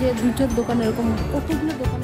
যে দুটোর দোকান এরকম কতগুলো দোকান।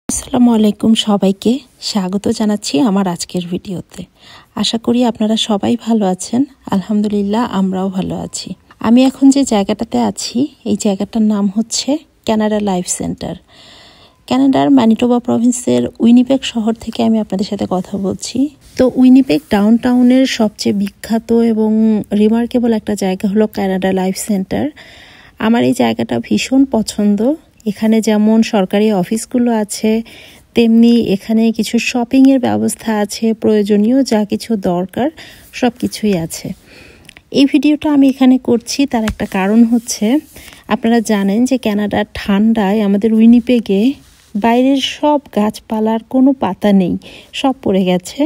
আসসালামু আলাইকুম, সবাইকে স্বাগত জানাচ্ছি আমার আজকের ভিডিওতে। আশা করি আপনারা সবাই ভালো আছেন। আলহামদুলিল্লাহ, আমরাও ভালো আছি। আমি এখন যে জায়গাটাতে আছি এই জায়গাটার নাম হচ্ছে কানাডা লাইফ সেন্টার। কানাডার ম্যানিটোবা প্রভিন্সের উইনিপেগ শহর থেকে আমি আপনাদের সাথে কথা বলছি। তো উইনিপেগ ডাউনটাউনের সবচেয়ে বিখ্যাত এবং রিমার্কেবল একটা জায়গা হলো কানাডা লাইফ সেন্টার। আমার এই জায়গাটা ভীষণ পছন্দ। এখানে যেমন সরকারি অফিসগুলো আছে, তেমনি এখানে কিছু শপিংয়ের ব্যবস্থা আছে, প্রয়োজনীয় যা কিছু দরকার সব কিছুই আছে। এই ভিডিওটা আমি এখানে করছি তার একটা কারণ হচ্ছে, আপনারা জানেন যে কানাডার ঠান্ডায় আমাদের উইনিপেগে বাইরের সব গাছপালার কোনো পাতা নেই, সব পড়ে গেছে।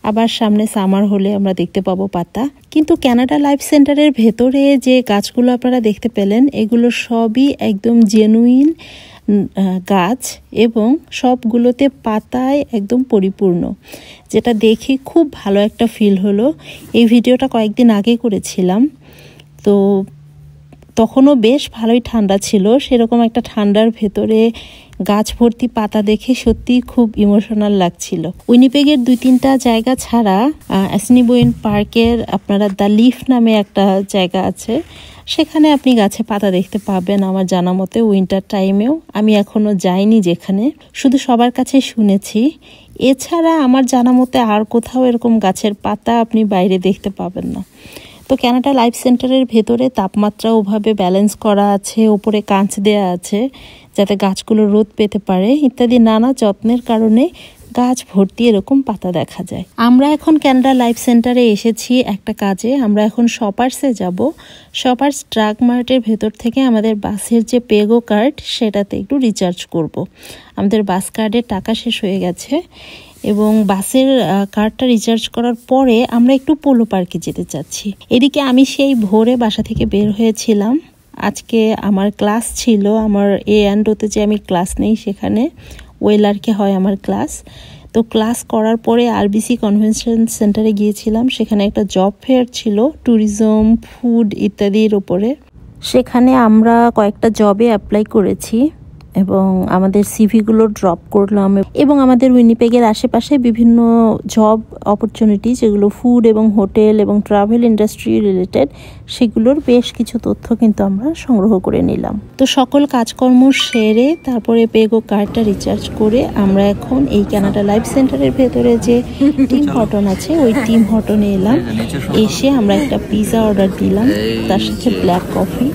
আবার সামনে সামার হলে আমরা দেখতে পাবো পাতা। কিন্তু কানাডা লাইফ সেন্টারের ভেতরে যে গাছগুলো আপনারা দেখতে পেলেন এগুলো সবই একদম জেনুইন গাছ এবং সবগুলোতে পাতায় একদম পরিপূর্ণ, যেটা দেখে খুব ভালো একটা ফিল হলো। এই ভিডিওটা কয়েকদিন আগে করেছিলাম, তো তখনও বেশ ভালোই ঠান্ডা ছিল। সেরকম একটা ঠান্ডার ভেতরে গাছ ভর্তি পাতা দেখে সত্যি খুব ইমোশনাল লাগছিল। উইনিপেগের 2-3টা জায়গা ছাড়া অ্যাসনিবোয়েন পার্কের আপনারা দ্য লিফ নামে একটা জায়গা আছে, সেখানে আপনি গাছে পাতা দেখতে পাবেন আমার জানা মতে উইন্টার টাইমেও। আমি এখনো যাইনি যেখানে, শুধু সবার কাছে শুনেছি। এছাড়া আমার জানা মতে আর কোথাও এরকম গাছের পাতা আপনি বাইরে দেখতে পাবেন না। তো কানাডা লাইফ সেন্টারের ভেতরে তাপমাত্রা ওভাবে ব্যালেন্স করা আছে, ওপরে কাঁচ দেয়া আছে যাতে গাছগুলো রোদ পেতে পারে, ইত্যাদি নানা যত্নের কারণে গাছ ভর্তি এরকম পাতা দেখা যায়। আমরা এখন কানাডা লাইফ সেন্টারে এসেছি একটা কাজে। আমরা এখন শপার্সে যাব। শপার্স ট্রাক মার্টের ভেতর থেকে আমাদের বাসের যে পেগো কার্ড সেটাতে একটু রিচার্জ করব। আমাদের বাস কার্ডের টাকা শেষ হয়ে গেছে এবং বাসের কার্ডটা রিচার্জ করার পরে আমরা একটু পোলো পার্কে যেতে চাচ্ছি। এদিকে আমি সেই ভোরে বাসা থেকে বের হয়েছিলাম। আজকে আমার ক্লাস ছিল, আমার A&Oতে যে আমি ক্লাস নেই সেখানে ওয়েলারকে হয় আমার ক্লাস। তো ক্লাস করার পরে RBC কনভেনশন সেন্টারে গিয়েছিলাম। সেখানে একটা জব ফেয়ার ছিল ট্যুরিজম, ফুড ইত্যাদির উপরে। সেখানে আমরা কয়েকটা জবে অ্যাপ্লাই করেছি এবং আমাদের সিভিগুলো ড্রপ করলাম এবং আমাদের উইনিপেগের আশেপাশে বিভিন্ন জব অপরচুনিটি যেগুলো ফুড এবং হোটেল এবং ট্রাভেল ইন্ডাস্ট্রি রিলেটেড, সেগুলোর বেশ কিছু তথ্য কিন্তু আমরা সংগ্রহ করে নিলাম। তো সকল কাজকর্ম সেরে তারপরে পেগো কার্ডটা রিচার্জ করে আমরা এখন এই কানাডা লাইফ সেন্টারের ভেতরে যে টিম হটন আছে ওই টিম হটনে এলাম। এসে আমরা একটা পিৎজা অর্ডার দিলাম, তার সাথে black coffee.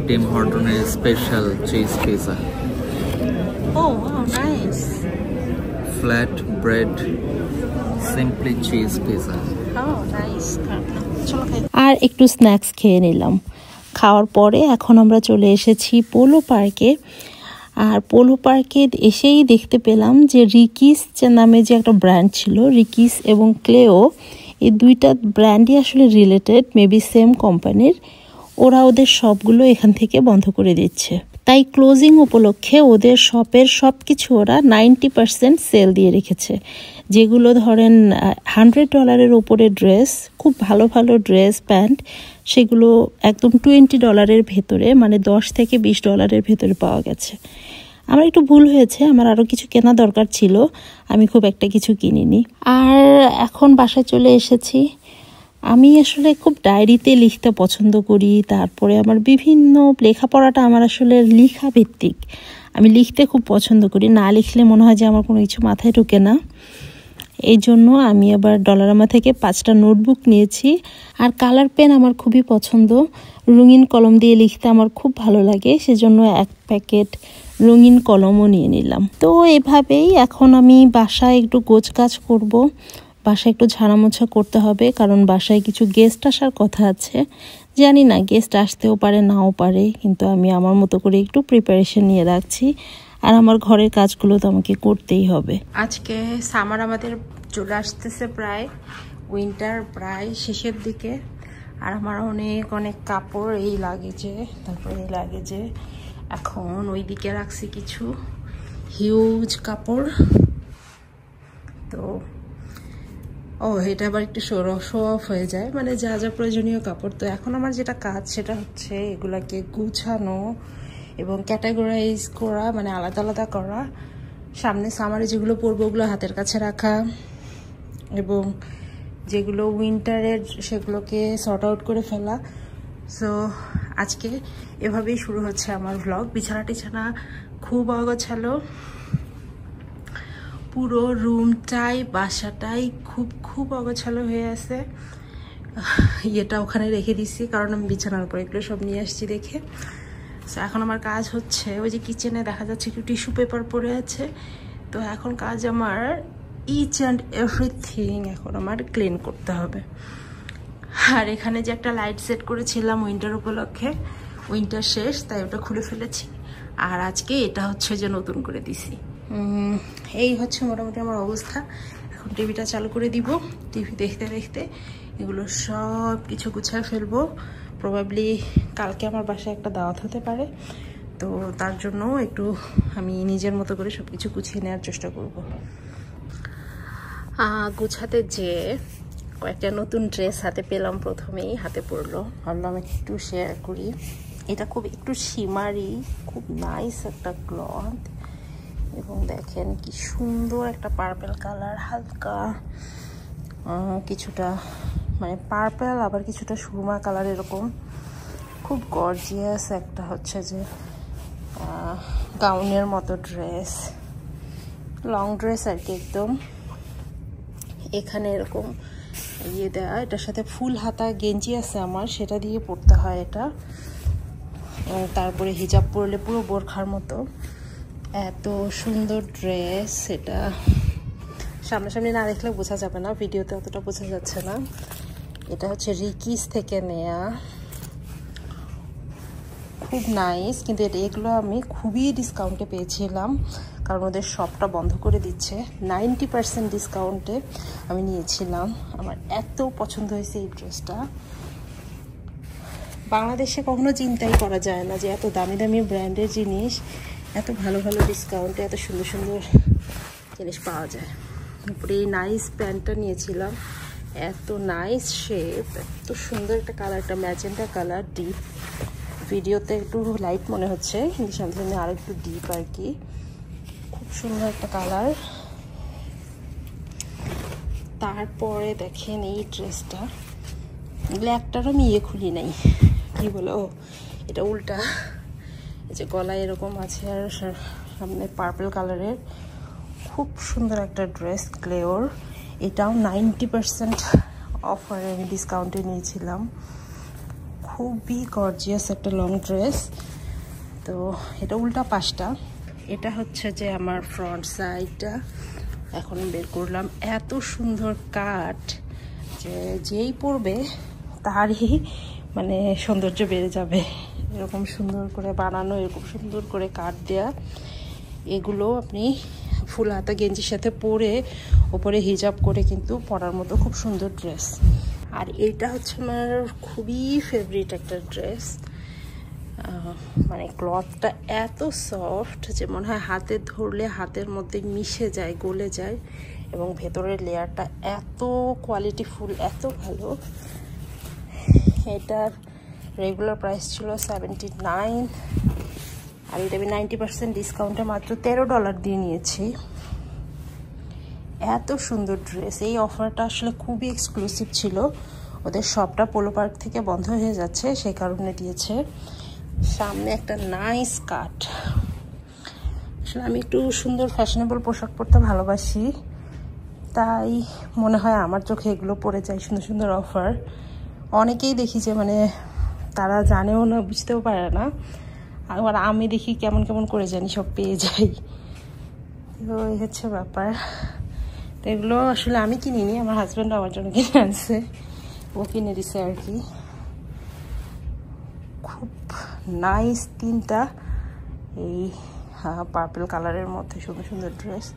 Tim Hortons special cheese pizza. Oh, wow, nice. Flat bread, simply cheese pizza. Oh, nice. আর একটু স্ন্যাক্স খেয়ে নিলাম। খাওয়ার পরে এখন আমরা চলে এসেছি পোলো পার্কে। আর পোলো পার্কে এসেই দেখতে পেলাম যে রিকিস নামে যে একটা ব্র্যান্ড ছিল, রিকিস এবং ক্লেও, এই দুইটা ব্র্যান্ডই আসলে রিলেটেড, মেবি সেম কোম্পানির। ওরা ওদের শপগুলো এখান থেকে বন্ধ করে দিচ্ছে, তাই ক্লোজিং উপলক্ষে ওদের শপের সব কিছু ওরা 90% সেল দিয়ে রেখেছে। যেগুলো ধরেন $100 উপরে ড্রেস, খুব ভালো ভালো ড্রেস প্যান্ট, সেগুলো একদম $20 ভেতরে, মানে $10 থেকে $20 ভেতরে পাওয়া গেছে। আমার একটু ভুল হয়েছে, আমার আরও কিছু কেনা দরকার ছিল, আমি খুব একটা কিছু কিনিনি। আর এখন বাসায় চলে এসেছি। আমি আসলে খুব ডায়েরিতে লিখতে পছন্দ করি। তারপরে আমার বিভিন্ন লেখাপড়াটা আমার আসলে লেখা ভিত্তিক, আমি লিখতে খুব পছন্দ করি। না লিখলে মনে হয় যে আমার কোনো কিছু মাথায় ঢোকে না। এই জন্য আমি আবার ডলারামা থেকে 5টা নোটবুক নিয়েছি। আর কালার পেন আমার খুবই পছন্দ, রঙিন কলম দিয়ে লিখতে আমার খুব ভালো লাগে, সেজন্য 1 প্যাকেট রঙিন কলমও নিয়ে নিলাম। তো এভাবেই এখন আমি বাসায় একটু গোছগাছ করব। বাসায় একটু ঝাড়া মোছা করতে হবে, কারণ বাসায় কিছু গেস্ট আসার কথা আছে। জানি না গেস্ট আসতেও পারে নাও পারে, কিন্তু আমি আমার মতো করে একটু প্রিপারেশন নিয়ে রাখছি। আর আমার ঘরের কাজগুলো তো আমাকে করতেই হবে। আজকে সামার আমাদের চলে আসতেছে, প্রায় উইন্টার প্রায় শেষের দিকে। আর আমার অনেক অনেক কাপড় এই লাগেজে, তারপরে এই লাগেজে এখন ওই দিকে রাখছি কিছু হিউজ কাপড়। তো এটা আবার একটু শো অফ হয়ে যায়, মানে যা যা প্রয়োজনীয় কাপড়। তো এখন আমার যেটা কাজ সেটা হচ্ছে এগুলাকে গুছানো এবং ক্যাটাগরাইজ করা, মানে আলাদা আলাদা করা। সামনে সামারে যেগুলো পরবো ওগুলো হাতের কাছে রাখা, এবং যেগুলো উইন্টারের সেগুলোকে সর্ট আউট করে ফেলা। সো আজকে এভাবেই শুরু হচ্ছে আমার ভ্লগ। বিছানা টিছানা খুব অগোছালো, পুরো রুমটাই বাসাটাই খুব অগোছালো হয়ে আছে। এটা ওখানে রেখে দিছি কারণ আমি বিছানার উপর এগুলো সব নিয়ে আসছি দেখে। সো এখন আমার কাজ হচ্ছে, ওই যে কিচেনে দেখা যাচ্ছে একটু টিস্যু পেপার পড়ে আছে, তো এখন কাজ আমার ইচ অ্যান্ড এভরিথিং এখন আমার ক্লিন করতে হবে। আর এখানে যে একটা লাইট সেট করেছিলাম উইন্টার উপলক্ষে, উইন্টার শেষ তাই ওটা খুলে ফেলেছি। আর আজকে এটা হচ্ছে যে নতুন করে দিছি। এই হচ্ছে মোটামুটি আমার অবস্থা। এখন টিভিটা চালু করে দিব, টিভি দেখতে দেখতে এগুলো সব কিছু গুছিয়ে ফেলবো। প্রবাবলি কালকে আমার বাসায় একটা দাওয়াত হতে পারে, তো তার জন্য একটু আমি নিজের মতো করে সব কিছু গুছিয়ে নেওয়ার চেষ্টা করব। গুছাতে যে কয়েকটা নতুন ড্রেস হাতে পেলাম, প্রথমেই হাতে পড়লো, ভাবলাম একটু শেয়ার করি। এটা খুব একটু শিমারি, খুব নাইস একটা ক্লথ, এবং দেখেন কি সুন্দর একটা পার্পেল কালার, হালকা কিছুটা মানে পার্পেল আবার কিছুটা সুরমা কালার, এরকম খুব গর্জিয়াস একটা হচ্ছে যে গাউনের মতো ড্রেস, লং ড্রেস আর কি একদম। এখানে এরকম ইয়ে দেওয়া, এটার সাথে ফুল হাতা গেঞ্জি আছে আমার, সেটা দিয়ে পরতে হয় এটা। তারপরে হিজাব পরলে পুরো বোরখার মতো। এত সুন্দর ড্রেস, এটা সামনাসামনি না দেখলে বোঝা যাবে না, ভিডিওতে অতটা বোঝা যাচ্ছে না। এটা হচ্ছে রিকিস থেকে নেয়া, খুব নাইস। কিন্তু এগুলো আমি খুবই ডিসকাউন্টে পেয়েছিলাম, কারণ ওদের শপটা বন্ধ করে দিচ্ছে। 90% ডিসকাউন্টে আমি নিয়েছিলাম। আমার এত পছন্দ হয়েছে এই ড্রেসটা। বাংলাদেশে কখনো চিন্তাই করা যায় না যে এত দামি দামি ব্র্যান্ডের জিনিস এত ভালো ভালো ডিসকাউন্টে এত সুন্দর সুন্দর জিনিস পাওয়া যায়। তারপরে এই নাইস প্যান্টটা নিয়েছিলাম, এত নাইস শেপ, এত সুন্দর একটা কালার, একটা ম্যাজেন্টা কালার, ডিপ। ভিডিওতে একটু লাইট মনে হচ্ছে, কিন্তু সামনে সামনে আরো একটু ডিপ আর কি। খুব সুন্দর একটা কালার। তারপরে দেখেন এই ড্রেসটা, এগুলো একটারও আমি খুলি নাই, কি বলো, এটা উল্টা, এই যে গলায় এরকম আছে আর সামনে পার্পল কালারের, খুব সুন্দর একটা ড্রেস, ক্লেওর। এটাও 90% অফারে আমি ডিসকাউন্টে নিয়েছিলাম। খুবই গর্জিয়াস একটা লং ড্রেস। তো এটা উল্টা পাশটা, এটা হচ্ছে যে আমার ফ্রন্ট সাইডটা। এখন বের করলাম, এত সুন্দর কাট যে যেই পরবে তারই মানে সৌন্দর্য বেড়ে যাবে। এরকম সুন্দর করে বানানো, এরকম সুন্দর করে কাট দেয়া। এগুলো আপনি ফুল হাতা গেঞ্জির সাথে পরে ওপরে হিজাব করে কিন্তু পরার মতো খুব সুন্দর ড্রেস। আর এইটা হচ্ছে আমার খুবই ফেভারিট একটা ড্রেস। মানে ক্লথটা এত সফট যে মনে হয় হাতে ধরলে হাতের মধ্যে মিশে যায়, গলে যায়, এবং ভেতরের লেয়ারটা এত কোয়ালিটিফুল, এত ভালো। এটার রেগুলার প্রাইস ছিল $79, আর এটা আমি 90% ডিসকাউন্টে মাত্র $13 দিয়ে নিয়েছি। এত সুন্দর ড্রেস। এই অফারটা আসলে খুবই এক্সক্লুসিভ ছিল, ওদের শপটা পোলো পার্ক থেকে বন্ধ হয়ে যাচ্ছে সেই কারণে দিয়েছে। সামনে একটা নাইস কাট। আসলে আমি একটু সুন্দর ফ্যাশনেবল পোশাক পরতে ভালোবাসি, তাই মনে হয় আমার চোখে এগুলো পরে যায়, সুন্দর সুন্দর অফার। অনেকেই দেখি যে মানে তারা জানেও না, বুঝতেও পারে না, আবার আমি দেখি কেমন কেমন করে জানি সব পেয়ে যাই। তো এই হচ্ছে ব্যাপার। তো এগুলো আসলে আমি কিনিনি, আমার হাজব্যান্ড আমার জন্য কিনে আনছে, ও কিনে দিছে আর কি। খুব নাইস তিনটা এই পার্পল কালারের মধ্যে সুন্দর সুন্দর ড্রেস।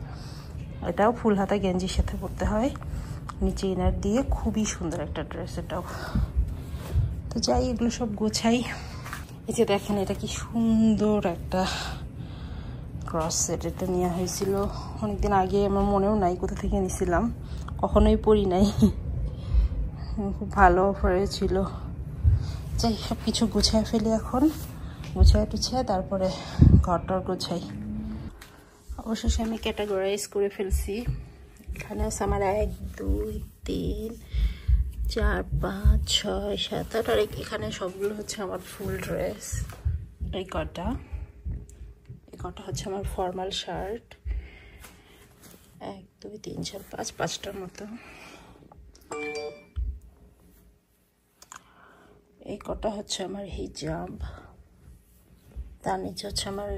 এটাও ফুল হাতা গেঞ্জির সাথে পরতে হয়, নিচে ইনার দিয়ে, খুবই সুন্দর একটা ড্রেস এটাও। তো যাই, এগুলো সব গোছাই। এই যে দেখেন, এটা কি সুন্দর একটা ক্রস সেট। এটা নেওয়া হয়েছিল অনেকদিন আগে, আমার মনেও নাই কোথা থেকে নিয়েছিলাম, কখনোই পরি নাই। খুব ভালো অফারে ছিল। যাই, সব কিছু গুছায় ফেলি এখন, গুছায় টুছায় তারপরে ঘরটার গোছাই। অবশেষে আমি ক্যাটাগরাইজ করে ফেলছি। এখানে আছে আমার 1 2 3 4 5 6 7 8, আর এখানে সবগুলো হচ্ছে আমার ফুল ড্রেস। এই কটা হচ্ছে আমার ফর্মাল শার্ট, 1 2 3 4 5, 5টার মতো। এই কটা হচ্ছে আমার হিজাব, তার নিচে হচ্ছে আমার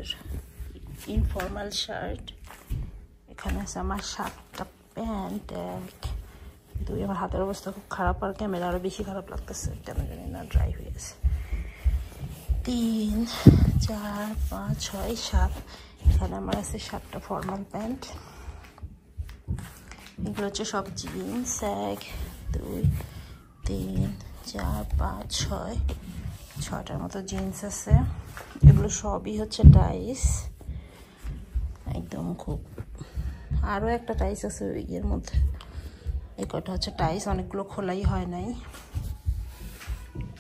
ইনফর্মাল শার্ট। এখানে আছে আমার 7টা প্যান্ট, 1 2, আমার হাতের অবস্থা খুব খারাপ, আর ক্যামেরা আরো বেশি খারাপ লাগতেছে, কেন জানি না, ড্রাই হয়ে গেছে। 3 4 5 6 7, এখানে আমার আছে 7টা ফর্মাল প্যান্ট। এগুলো হচ্ছে সব জিন্স, 1 2 3 4 5 6, 6টার মতো জিন্স আছে। এগুলো সবই হচ্ছে টাইস, একদম খুব। আরও একটা টাইস আছে এর মধ্যে। এই কটা হচ্ছে টাইস, অনেকগুলো খোলাই হয় নাই।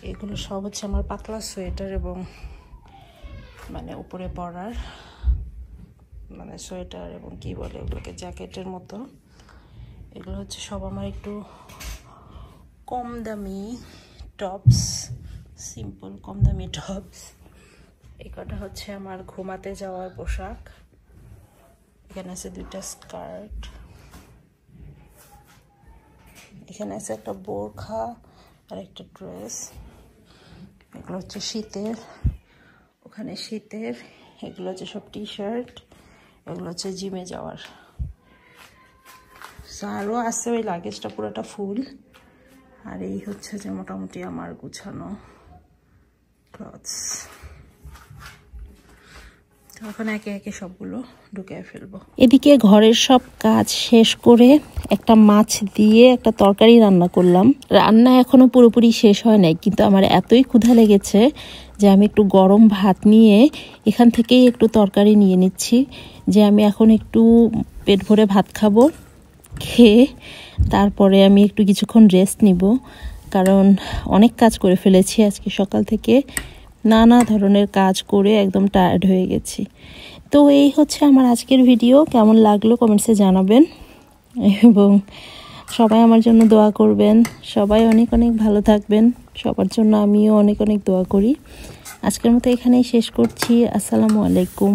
এগুলো সব হচ্ছে আমার পাতলা সোয়েটার এবং মানে উপরে পরার মানে সোয়েটার এবং কি বলে ওগুলোকে, জ্যাকেটের মতো। এগুলো হচ্ছে সব আমার একটু কম দামি টপস, সিম্পল কম দামি টপস। এই কটা হচ্ছে আমার ঘুমাতে যাওয়ার পোশাক। এখানে আছে 2টা স্কার্ট, এখানে আছে একটা বোরখা আর একটা ড্রেস। এগুলো হচ্ছে শীতের, ওখানে শীতের। এগুলো হচ্ছে সব টি শার্ট, এগুলো হচ্ছে জিমে যাওয়ার। আরও আছে, ওই লাগেজটা পুরোটা ফুল। আর এই হচ্ছে যে মোটামুটি আমার গুছানো ক্লথস। এখন একে একে সবগুলো ঢুকিয়ে ফেলবো। এদিকে ঘরের সব কাজ শেষ করে একটা মাছ দিয়ে একটা তরকারি রান্না করলাম। রান্না এখনো পুরোপুরি শেষ হয় নাই, কিন্তু আমার এতই ক্ষুধা লেগেছে যে আমি একটু গরম ভাত নিয়ে এখান থেকেই একটু তরকারি নিয়ে নিচ্ছি, যে আমি এখন একটু পেট ভরে ভাত খাবো। খেয়ে তারপরে আমি একটু কিছুক্ষণ রেস্ট নিব, কারণ অনেক কাজ করে ফেলেছি আজকে সকাল থেকে, নানা ধরনের কাজ করে একদম টায়ার্ড হয়ে গেছি। তো এই হচ্ছে আমার আজকের ভিডিও। কেমন লাগলো কমেন্টসে জানাবেন, এবং সবাই আমার জন্য দোয়া করবেন। সবাই অনেক অনেক ভালো থাকবেন, সবার জন্য আমিও অনেক অনেক দোয়া করি। আজকের মতো এখানেই শেষ করছি। আসসালামু আলাইকুম।